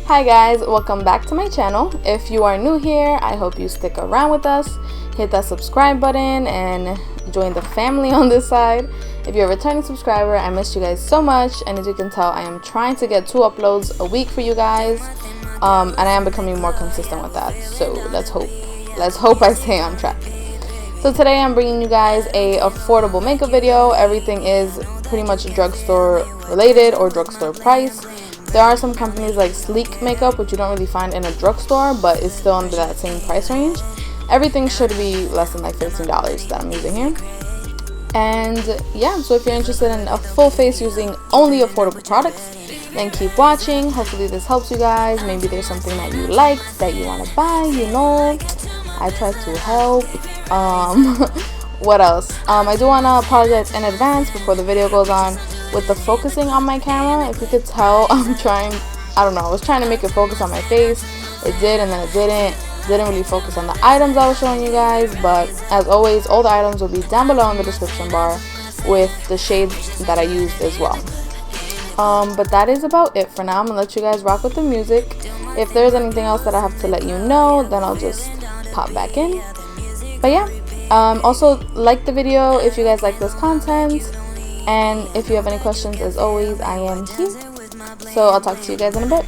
Hi guys, welcome back to my channel. If you are new here, I hope you stick around with us. Hit that subscribe button and join the family on this side. If you're a returning subscriber, I missed you guys so much, and as you can tell, I am trying to get 2 uploads a week for you guys, and I am becoming more consistent with that. So let's hope I stay on track. So today I'm bringing you guys a affordable makeup video. Everything is pretty much drugstore related or drugstore price. There are some companies like Sleek Makeup, which you don't really find in a drugstore, but it's still under that same price range. Everything should be less than like $15 that I'm using here. And yeah, so if you're interested in a full face using only affordable products, then keep watching. Hopefully this helps you guys. Maybe there's something that you liked that you want to buy, you know. I try to help. What else? I do want to apologize in advance before the video goes on with the focusing on my camera. If you could tell, I was trying to make it focus on my face. It did, and then it didn't really focus on the items I was showing you guys. But as always, all the items will be down below in the description bar with the shades that I used as well. But that is about it for now. I'm gonna let you guys rock with the music. If there's anything else that I have to let you know, then I'll just pop back in. But yeah, also like the video if you guys like this content, and if you have any questions, as always, I am here. So I'll talk to you guys in a bit.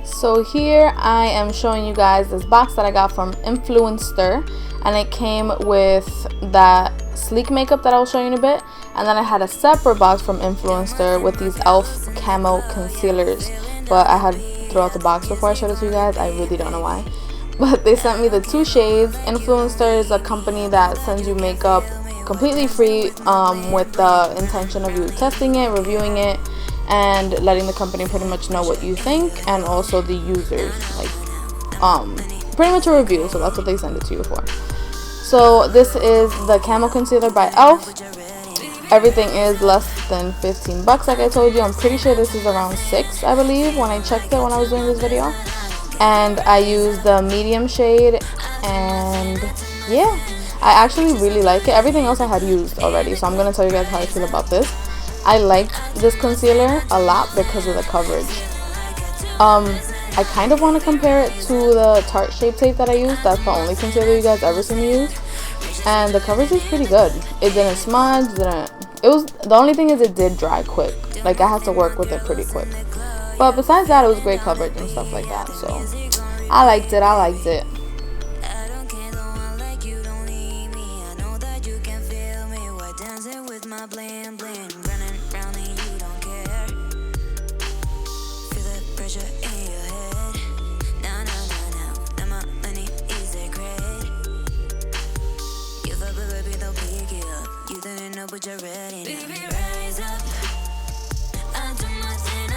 So here I am showing you guys this box that I got from Influencer, and it came with that Sleek makeup that I'll show you in a bit, and then I had a separate box from Influencer with these e.l.f. Camo concealers, but I had threw out the box before I showed it to you guys. I really don't know why, but they sent me the 2 shades. Influencer is a company that sends you makeup completely free, with the intention of you testing it, reviewing it, and letting the company pretty much know what you think, and also the users, like pretty much a review. So that's what they send it to you for. So this is the Camo concealer by e.l.f. Everything is less than 15 bucks, like I told you. I'm pretty sure this is around 6, I believe, when I checked it when I was doing this video. And I used the medium shade, and yeah, I actually really like it. Everything else I had used already, so I'm gonna tell you guys how I feel about this. I like this concealer a lot because of the coverage. I kind of want to compare it to the Tarte Shape Tape that I used. That's the only concealer you guys ever seen me use, and the coverage is pretty good. It didn't smudge, the only thing is it did dry quick. Like, I had to work with it pretty quick. But besides that, it was great coverage and stuff like that. So I liked it. But you're ready. Baby, rise up. I do my thing.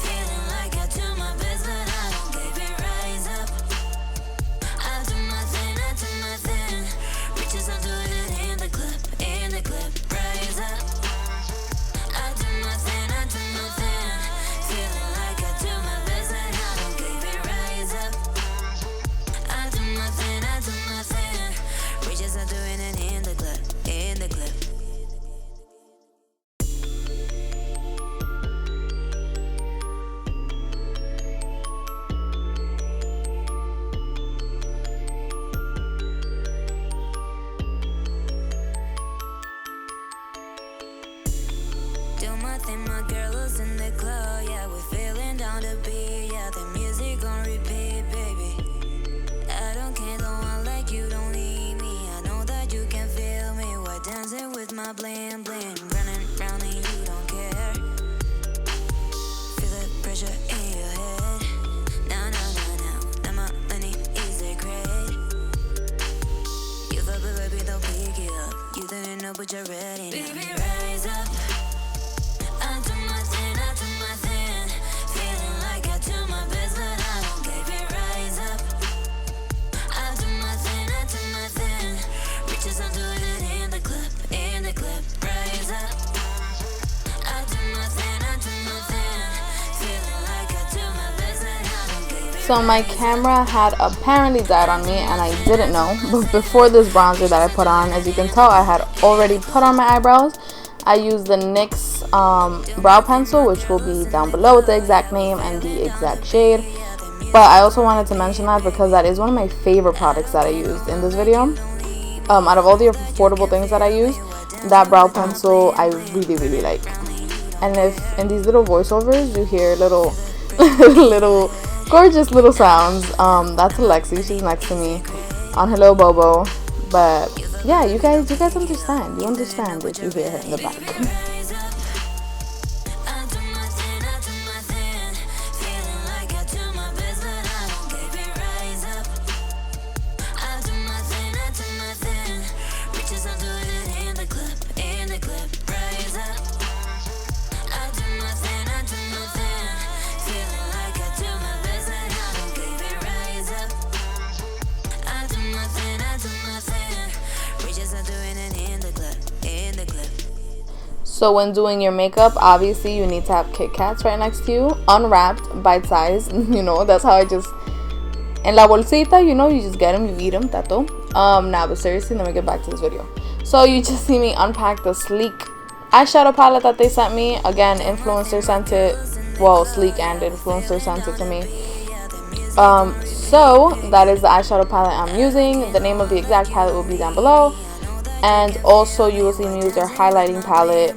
Feeling like I do my best, but I don't. Baby, rise up. I do my thing. Riches, I'll do it in the club. Rise up. I do my thing. Feeling like I do my best, but I don't. Baby, rise up. I do my thing. Riches, I'll do it in the club. Do my thing, my girl is in the club. Yeah, we're feeling down to beat. Yeah, the music on repeat, baby. I don't care, though I like you, don't leave me. I know that you can feel me. We're dancing with my bling bling, running but you're ready. Baby, rise up. I do my thing, I do my thing. Feeling like I do my best, but I don't. Baby, rise up. I do my thing, I do my thing. Riches, I'm doing it in the club, in the club. Rise up. I do my thing, I do my thing. Feeling like I do my best, but I don't. Baby, So my camera had apparently died on me and I didn't know. But before this bronzer that I put on, as you can tell, I had already put on my eyebrows. I used the NYX brow pencil, which will be down below with the exact name and the exact shade. But I also wanted to mention that because that is one of my favorite products that I used in this video. Out of all the affordable things that I use, that brow pencil I really like. And if in these little voiceovers you hear little little gorgeous little sounds, that's Alexi. She's next to me on her little bobo. But yeah, you guys understand. You understand if you hear her in the back. rise up. I do my thing, I do my thing. Feeling like I do my best, but I don't. Baby, rise up. I do my thing, I do my thing. Riches, I'm doing it in the club, in the club. Rise up. I do my thing, I do my thing. Feeling like I do my best, but I don't. Baby, rise up. I do my thing, I do my thing. Riches, I'm doing it in the club, in the club. So when doing your makeup, obviously you need to have Kit Kats right next to you, unwrapped, bite-sized. You know, that's how I just, en la bolsita, you know, you just get them, you eat them, tato. Nah, but seriously, let me get back to this video. So you just see me unpack the Sleek eyeshadow palette that they sent me. Again, influencer sent it, well, Sleek and influencer sent it to me. So that is the eyeshadow palette I'm using. The name of the exact palette will be down below. And also you will see me use their highlighting palette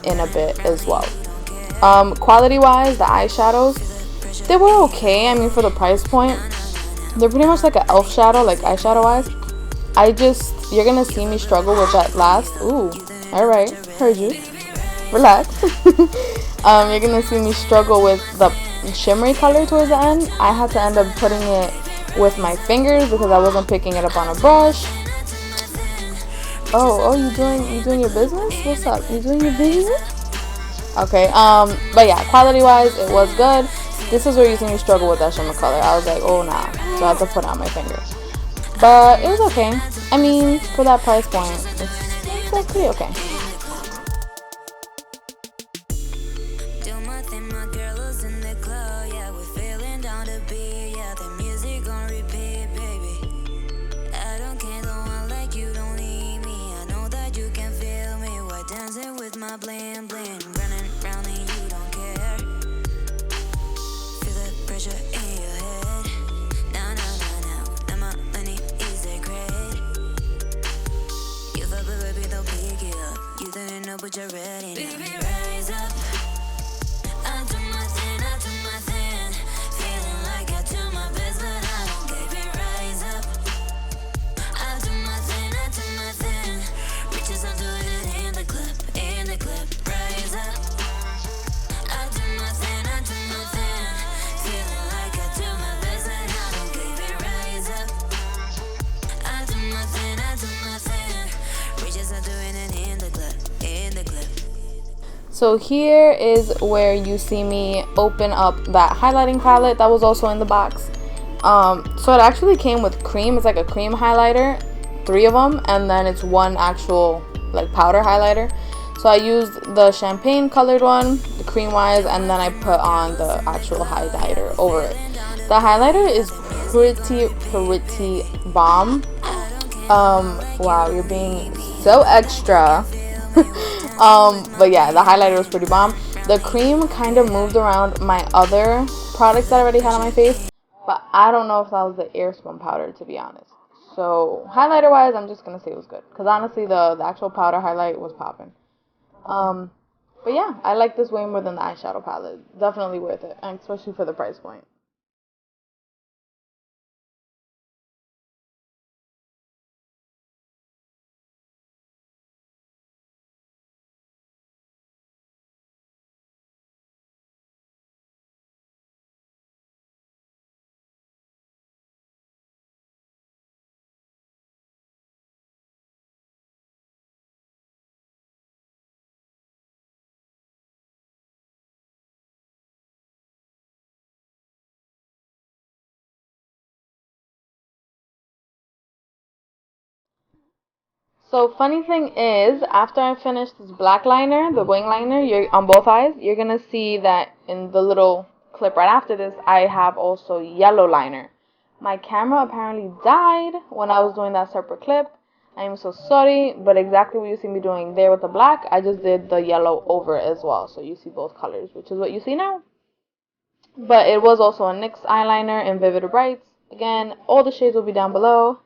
in a bit as well. Quality wise, the eyeshadows, they were okay. I mean, for the price point, they're pretty much like an elf shadow, like eyeshadow wise. You're gonna see me struggle with that last. Ooh, alright, heard you. Relax. You're gonna see me struggle with the shimmery color towards the end. I had to end up putting it with my fingers because I wasn't picking it up on a brush. Oh, you doing your business? What's up? You doing your business? Okay, but yeah, quality wise, it was good. This is where you see me struggle with that shimmer color. I was like, oh nah, so I had to put it on my finger. But it was okay. I mean, for that price point, it's like pretty okay. Do my thing, my girl is in the club. Yeah, we're feeling down to beat. Yeah, the music on repeat, baby. I don't care, the one like you don't need me. I know that you can feel me. We're dancing with my bling bling, running round and you don't care. Feel the pressure in your head. Now, now my money is a grade. You thought, baby, they'll pick it up. You didn't know, but you're ready. Baby, rise up. I do my thing, I do my thing. Feeling like I do my best, but I don't. Baby, rise up. I do my thing, I do my thing. Riches, I'm doing it in the club, in the club. Rise up. I do my thing, I do my thing. Feeling like I do my best, but I don't. Baby, rise up. I do my thing, I do my thing. Riches, I'm doing it in the club, in the club. So here is where you see me open up that highlighting palette that was also in the box. So it actually came with cream. It's like a cream highlighter, 3 of them, and then it's one actual like powder highlighter. So I used the champagne colored one, the cream wise, and then I put on the actual highlighter over it. The highlighter is pretty bomb. Wow, you're being so extra. But yeah, the highlighter was pretty bomb. The cream kind of moved around my other products that I already had on my face, but I don't know if that was the Airspun powder, to be honest. So highlighter wise, I'm just gonna say it was good, because honestly the actual powder highlight was popping. But yeah, I like this way more than the eyeshadow palette. Definitely worth it, and especially for the price point. So funny thing is, after I finish this black liner, the wing liner, you're on both eyes, you're gonna see that in the little clip right after this, I have also yellow liner. My camera apparently died when I was doing that separate clip. I am so sorry, but exactly what you see me doing there with the black, I just did the yellow over as well. So you see both colors, which is what you see now. But it was also a NYX eyeliner in Vivid Brights. Again, all the shades will be down below.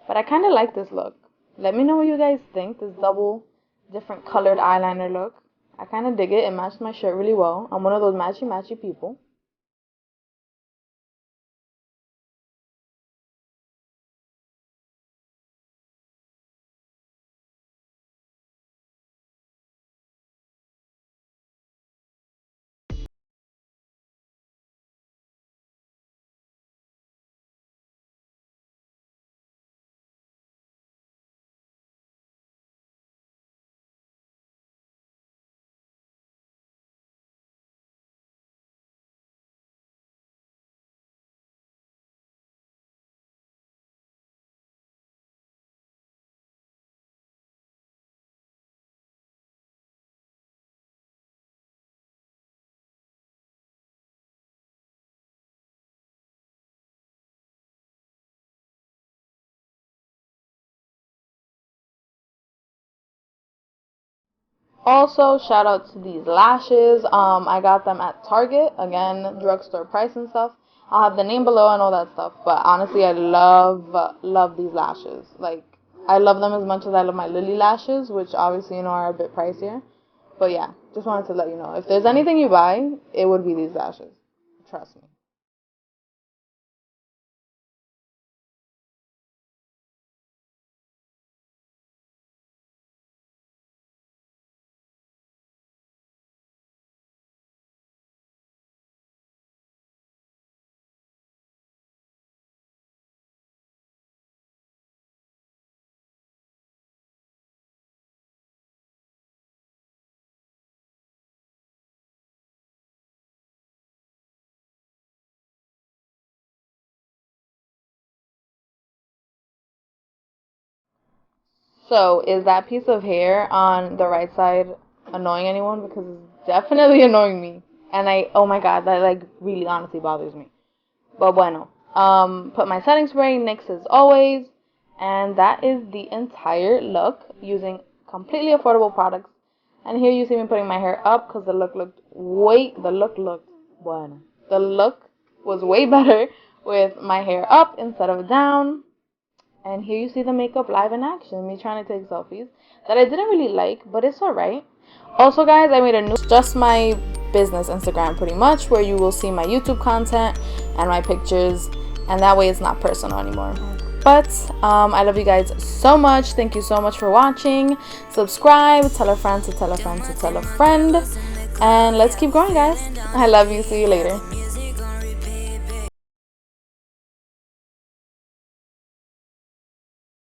But I kind of like this look. Let me know what you guys think, this double different colored eyeliner look. I kind of dig it. It matches my shirt really well. I'm one of those matchy-matchy people. Also, shout out to these lashes. I got them at Target. Again, drugstore price and stuff. I'll have the name below and all that stuff. But honestly, I love these lashes. Like, I love them as much as I love my Lily lashes, which obviously, are a bit pricier. But yeah, just wanted to let you know. If there's anything you buy, it would be these lashes. Trust me. So, is that piece of hair on the right side annoying anyone? Because it's definitely annoying me. And oh my god, that like really honestly bothers me. But bueno, put my setting spray, NYX as always. And that is the entire look using completely affordable products. And here you see me putting my hair up because the look looked, bueno. The look was way better with my hair up instead of down. And here you see the makeup live in action, me trying to take selfies that I didn't really like, but it's alright. Also, guys, I made a new, just my business Instagram pretty much, where you will see my YouTube content and my pictures, and that way it's not personal anymore. But I love you guys so much. Thank you so much for watching. Subscribe, tell a friend to tell a friend to tell a friend, and let's keep going, guys. I love you. See you later.